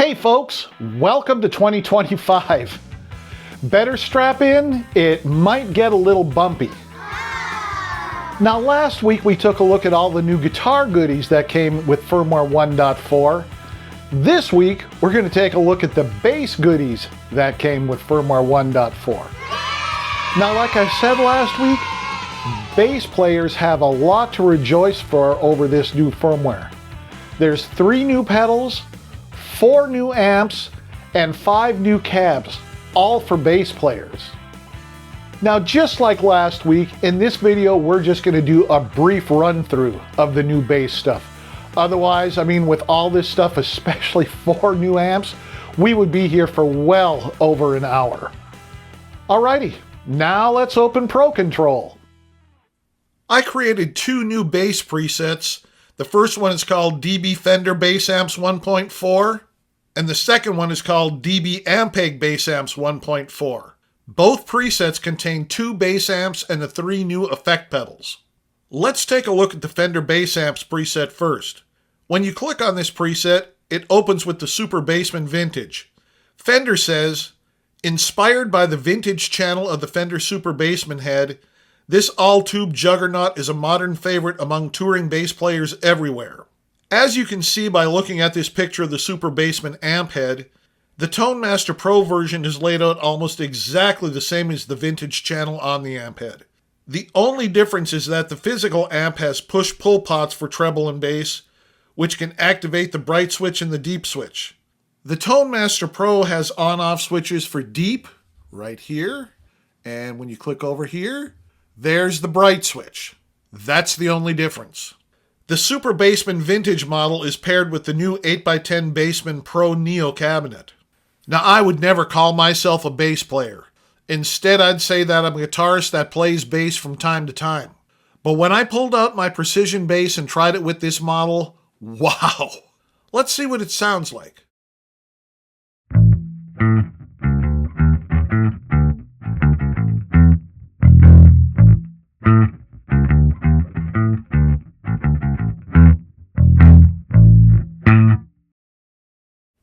Hey folks, welcome to 2025. Better strap in, it might get a little bumpy. Now last week we took a look at all the new guitar goodies that came with firmware 1.4. This week we're going to take a look at the bass goodies that came with firmware 1.4. Now like I said last week, bass players have a lot to rejoice for over this new firmware. There's 3 new pedals, 4 new amps, and 5 new cabs, all for bass players. Now just like last week, in this video we're just going to do a brief run through of the new bass stuff. Otherwise, with all this stuff, especially 4 new amps, we would be here for well over an hour. Alrighty, now let's open Pro Control. I created 2 new bass presets. The first one is called DB Fender Bass Amps 1.4, and the second one is called DB Ampeg Bass Amps 1.4. Both presets contain 2 bass amps and the 3 new effect pedals. Let's take a look at the Fender Bass Amps preset first. When you click on this preset, it opens with the Super Bassman Vintage. Fender says, inspired by the vintage channel of the Fender Super Bassman head, this all-tube juggernaut is a modern favorite among touring bass players everywhere. As you can see by looking at this picture of the Super Bassman amp head, the Tone Master Pro version is laid out almost exactly the same as the vintage channel on the amp head. The only difference is that the physical amp has push-pull pots for treble and bass, which can activate the bright switch and the deep switch. The Tone Master Pro has on-off switches for deep, right here, and when you click over here, there's the bright switch. That's the only difference. The Super Bassman Vintage model is paired with the new 8x10 Bassman Pro Neo cabinet. Now, I would never call myself a bass player. Instead, I'd say that I'm a guitarist that plays bass from time to time. But when I pulled out my precision bass and tried it with this model, wow! Let's see what it sounds like.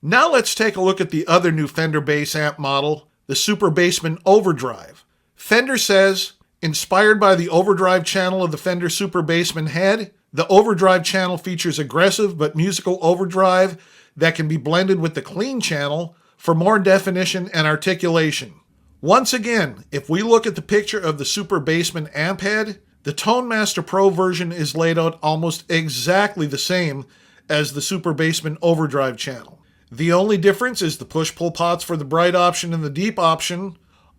Now let's take a look at the other new Fender bass amp model, the Super Bassman Overdrive. Fender says, inspired by the Overdrive channel of the Fender Super Bassman head, the Overdrive channel features aggressive but musical overdrive that can be blended with the clean channel for more definition and articulation. Once again, if we look at the picture of the Super Bassman amp head, the Tone Master Pro version is laid out almost exactly the same as the Super Bassman Overdrive channel. The only difference is the push-pull pots for the bright option and the deep option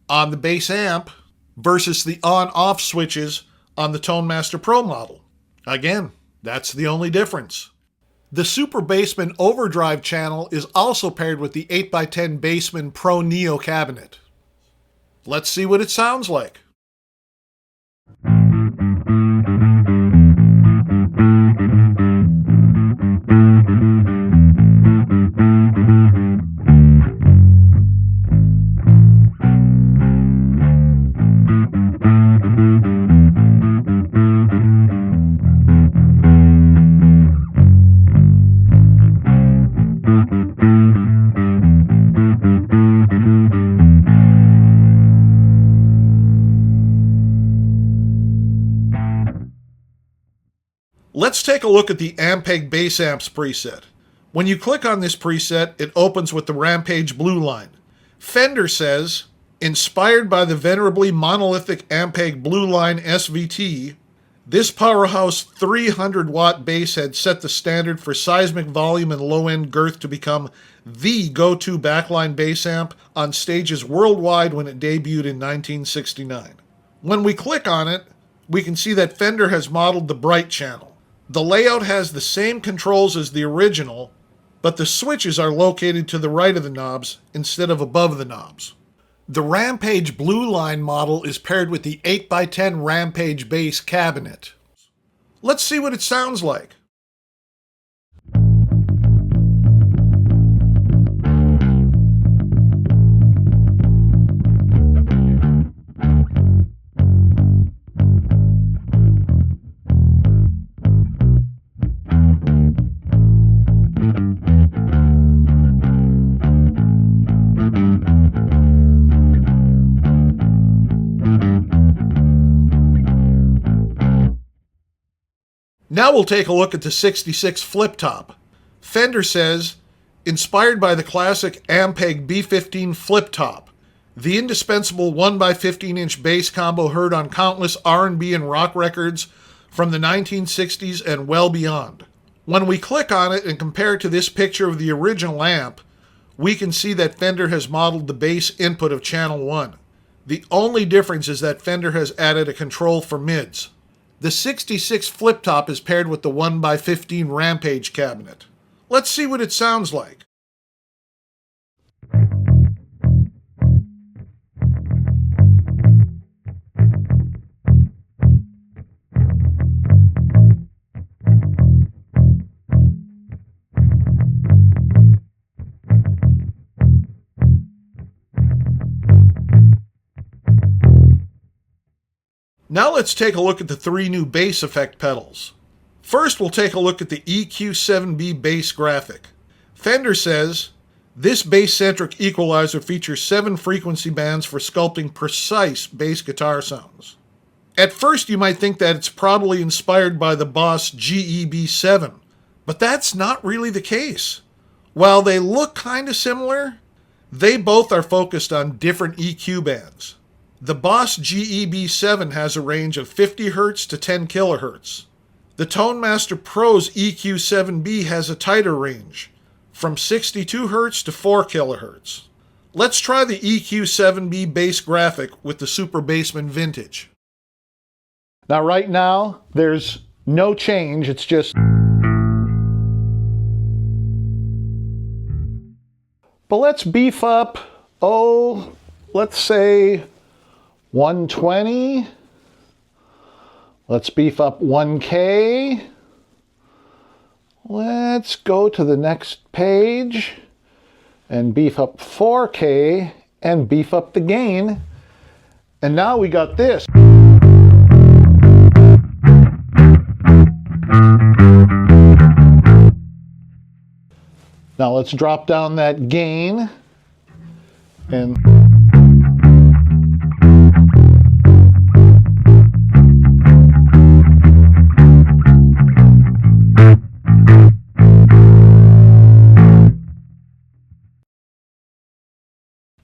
on the bass amp versus the on-off switches on the Tone Master Pro model. Again, that's the only difference. The Super Bassman Overdrive channel is also paired with the 8x10 Bassman Pro Neo cabinet. Let's see what it sounds like. Let's take a look at the Ampeg Bass Amps preset. When you click on this preset, it opens with the Rampage blue line. Fender says, inspired by the venerably monolithic Ampeg blue line SVT, this powerhouse 300-watt bass head set the standard for seismic volume and low-end girth to become the go-to backline bass amp on stages worldwide when it debuted in 1969. When we click on it, we can see that Fender has modeled the bright channel. The layout has the same controls as the original, but the switches are located to the right of the knobs instead of above the knobs. The Rampage Blue Line model is paired with the 8x10 Rampage bass cabinet. Let's see what it sounds like. Now we'll take a look at the 66 Fliptop. Fender says, inspired by the classic Ampeg B15 Fliptop, the indispensable 1x15-inch bass combo heard on countless R&B and rock records from the 1960s and well beyond. When we click on it and compare it to this picture of the original amp, we can see that Fender has modeled the bass input of channel 1. The only difference is that Fender has added a control for mids. The 66 Fliptop is paired with the 1x15 Rampage cabinet. Let's see what it sounds like. Now let's take a look at the 3 new bass effect pedals. First, we'll take a look at the EQ7B bass graphic. Fender says, this bass-centric equalizer features 7 frequency bands for sculpting precise bass guitar sounds. At first, you might think that it's probably inspired by the Boss GEB7, but that's not really the case. While they look kinda similar, they both are focused on different EQ bands. The Boss GEB7 has a range of 50 Hz to 10 kHz. The Tone Master Pro's EQ7B has a tighter range, from 62 Hz to 4 kHz. Let's try the EQ7B bass graphic with the Super Bassman Vintage. Now right now, there's no change, it's just... But let's beef up, let's say 120. Let's beef up 1K. Let's go to the next page and beef up 4K and beef up the gain. And now we got this. Now let's drop down that gain and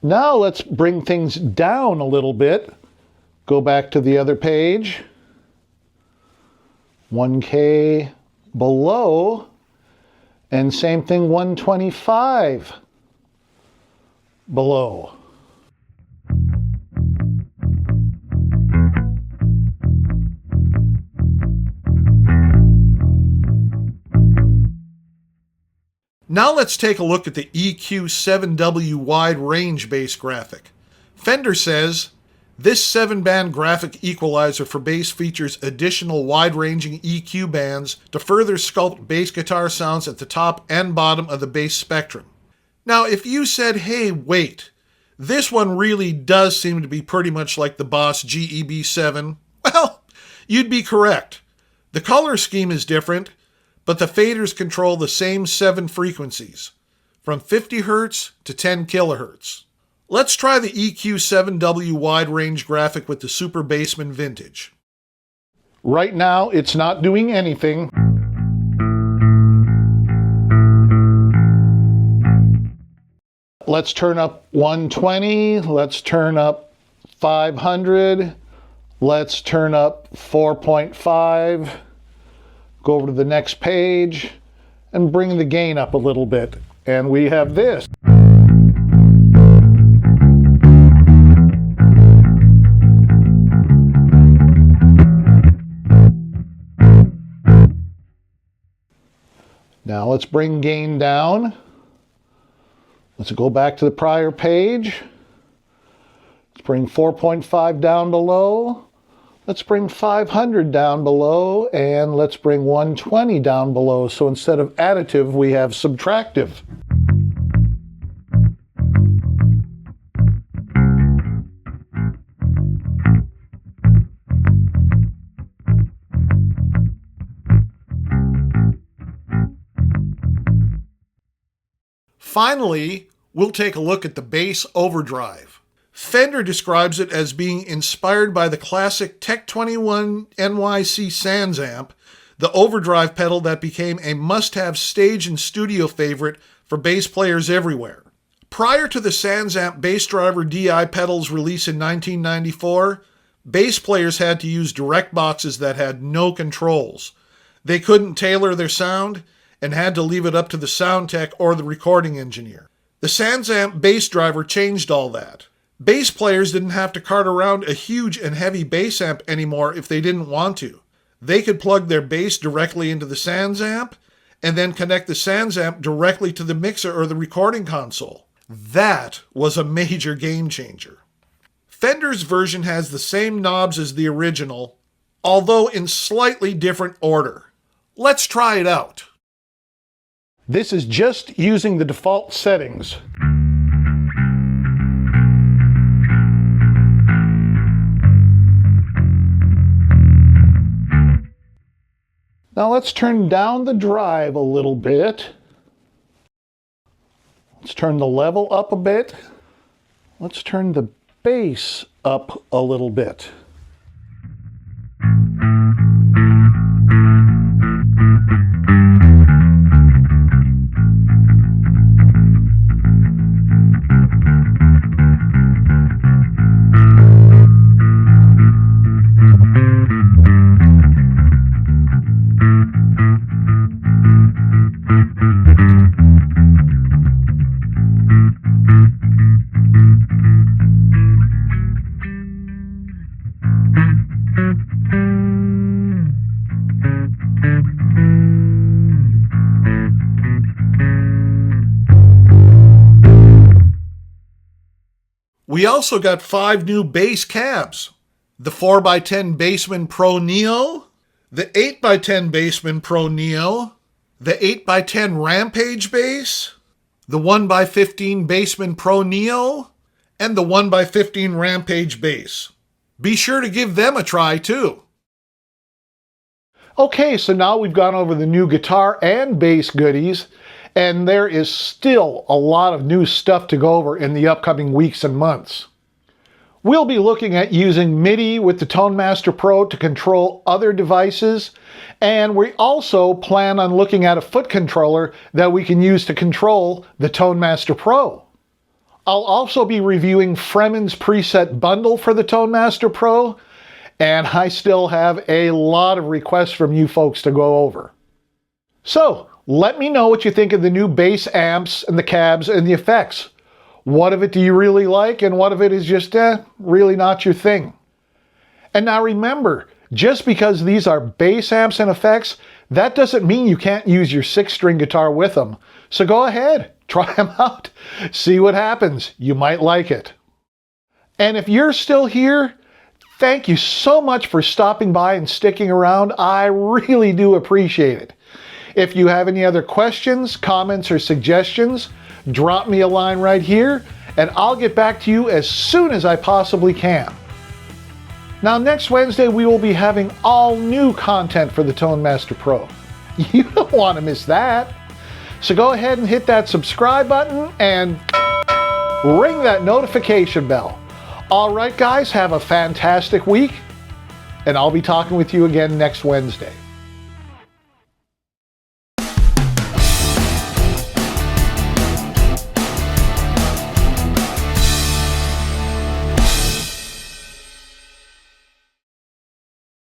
now let's bring things down a little bit. Go back to the other page. 1K below. And same thing, 125 below. Now let's take a look at the EQ7W wide range bass graphic. Fender says, this 7-band graphic equalizer for bass features additional wide-ranging EQ bands to further sculpt bass guitar sounds at the top and bottom of the bass spectrum. Now, if you said, hey, wait, this one really does seem to be pretty much like the Boss GEB7, well, you'd be correct. The color scheme is different, but the faders control the same 7 frequencies, from 50 Hz to 10 kHz. Let's try the EQ7W wide range graphic with the Super Bassman Vintage. Right now, it's not doing anything. Let's turn up 120, let's turn up 500, let's turn up 4.5, go over to the next page, and bring the gain up a little bit. And we have this. Now let's bring gain down. Let's go back to the prior page. Let's bring 4.5 down below. Let's bring 500 down below, and let's bring 120 down below. So instead of additive, we have subtractive. Finally, we'll take a look at the bass Overdrive. Fender describes it as being inspired by the classic Tech 21 NYC Sans amp the Overdrive pedal that became a must-have stage and studio favorite for bass players everywhere. Prior to the SansAmp Bass Driver DI pedal's release in 1994, bass players had to use direct boxes that had no controls. They couldn't tailor their sound and had to leave it up to the sound tech or the recording engineer. The SansAmp Bass Driver changed all that. Bass players didn't have to cart around a huge and heavy bass amp anymore if they didn't want to. They could plug their bass directly into the SansAmp and then connect the SansAmp directly to the mixer or the recording console. That was a major game changer. Fender's version has the same knobs as the original, although in slightly different order. Let's try it out. This is just using the default settings. Now let's turn down the drive a little bit. Let's turn the level up a bit. Let's turn the bass up a little bit. We also got 5 new bass cabs. The 4x10 Bassman Pro Neo, the 8x10 Bassman Pro Neo, the 8x10 Rampage bass, the 1x15 Bassman Pro Neo, and the 1x15 Rampage bass. Be sure to give them a try too. Okay, so now we've gone over the new guitar and bass goodies, and there is still a lot of new stuff to go over in the upcoming weeks and months. We'll be looking at using MIDI with the Tone Master Pro to control other devices, and we also plan on looking at a foot controller that we can use to control the Tone Master Pro. I'll also be reviewing Fremen's preset bundle for the Tone Master Pro, and I still have a lot of requests from you folks to go over. So, let me know what you think of the new bass amps and the cabs and the effects. What of it do you really like, and what of it is just, really not your thing? And now remember, just because these are bass amps and effects, that doesn't mean you can't use your 6-string guitar with them. So go ahead, try them out, see what happens. You might like it. And if you're still here, thank you so much for stopping by and sticking around. I really do appreciate it. If you have any other questions, comments, or suggestions, drop me a line right here, and I'll get back to you as soon as I possibly can. Now, next Wednesday, we will be having all new content for the Tone Master Pro. You don't want to miss that. So go ahead and hit that subscribe button and ring that notification bell. All right, guys, have a fantastic week, and I'll be talking with you again next Wednesday.